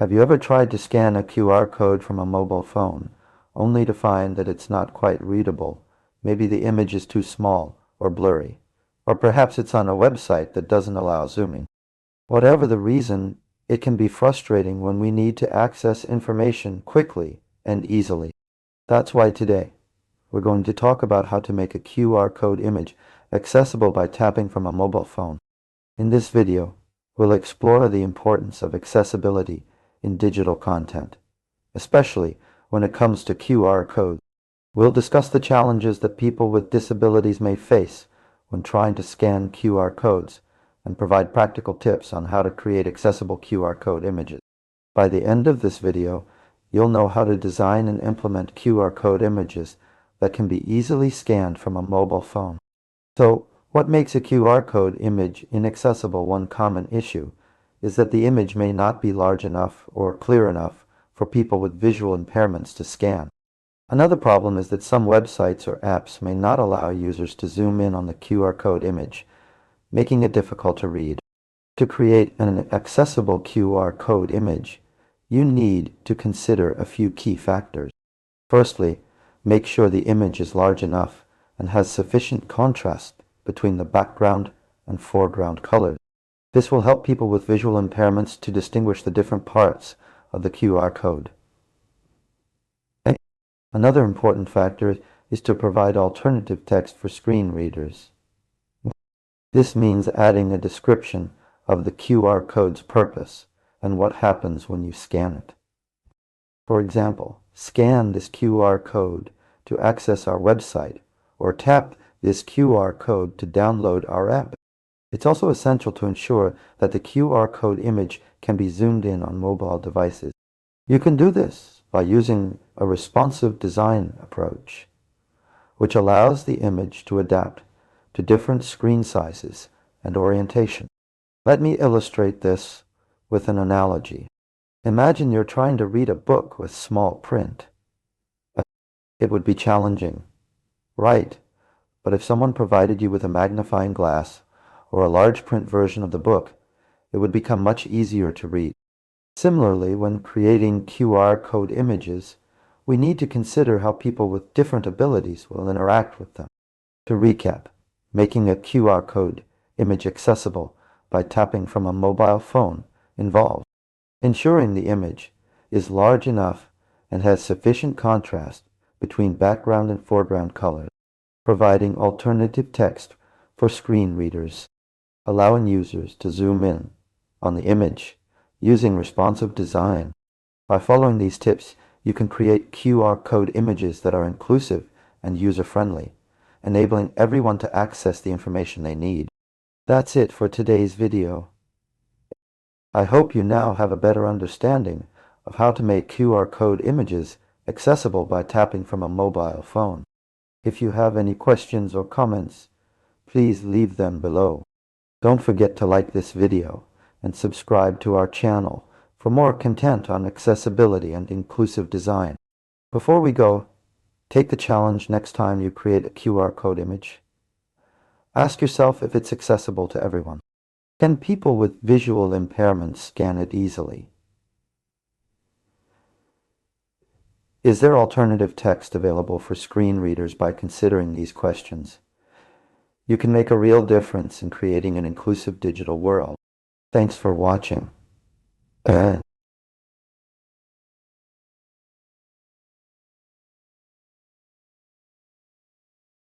Have you ever tried to scan a QR code from a mobile phone, only to find that it's not quite readable? Maybe the image is too small or blurry, or perhaps it's on a website that doesn't allow zooming. Whatever the reason, it can be frustrating when we need to access information quickly and easily. That's why today we're going to talk about how to make a QR code image accessible by tapping from a mobile phone. In this video, we'll explore the importance of accessibility in digital content, especially when it comes to QR codes. We'll discuss the challenges that people with disabilities may face when trying to scan QR codes and provide practical tips on how to create accessible QR code images. By the end of this video, you'll know how to design and implement QR code images that can be easily scanned from a mobile phone. So, what makes a QR code image inaccessible? One common issue is that the image may not be large enough or clear enough for people with visual impairments to scan. Another problem is that some websites or apps may not allow users to zoom in on the QR code image, making it difficult to read. To create an accessible QR code image, you need to consider a few key factors. Firstly, make sure the image is large enough and has sufficient contrast between the background and foreground colors. This will help people with visual impairments to distinguish the different parts of the QR code. Another important factor is to provide alternative text for screen readers. This means adding a description of the QR code's purpose and what happens when you scan it. For example, scan this QR code to access our website, or tap this QR code to download our app. It's also essential to ensure that the QR code image can be zoomed in on mobile devices. You can do this by using a responsive design approach, which allows the image to adapt to different screen sizes and orientation. Let me illustrate this with an analogy. Imagine you're trying to read a book with small print. It would be challenging, right? But if someone provided you with a magnifying glass or a large print version of the book, it would become much easier to read. Similarly, when creating QR code images, we need to consider how people with different abilities will interact with them. To recap, making a QR code image accessible by tapping from a mobile phone involves ensuring the image is large enough and has sufficient contrast between background and foreground colors, providing alternative text for screen readers, allowing users to zoom in on the image using responsive design. By following these tips, you can create QR code images that are inclusive and user-friendly, enabling everyone to access the information they need. That's it for today's video. I hope you now have a better understanding of how to make QR code images accessible by tapping from a mobile phone. If you have any questions or comments, please leave them below. Don't forget to like this video and subscribe to our channel for more content on accessibility and inclusive design. Before we go, take the challenge next time you create a QR code image. Ask yourself if it's accessible to everyone. Can people with visual impairments scan it easily? Is there alternative text available for screen readers? By considering these questions, you can make a real difference in creating an inclusive digital world. Thanks for watching.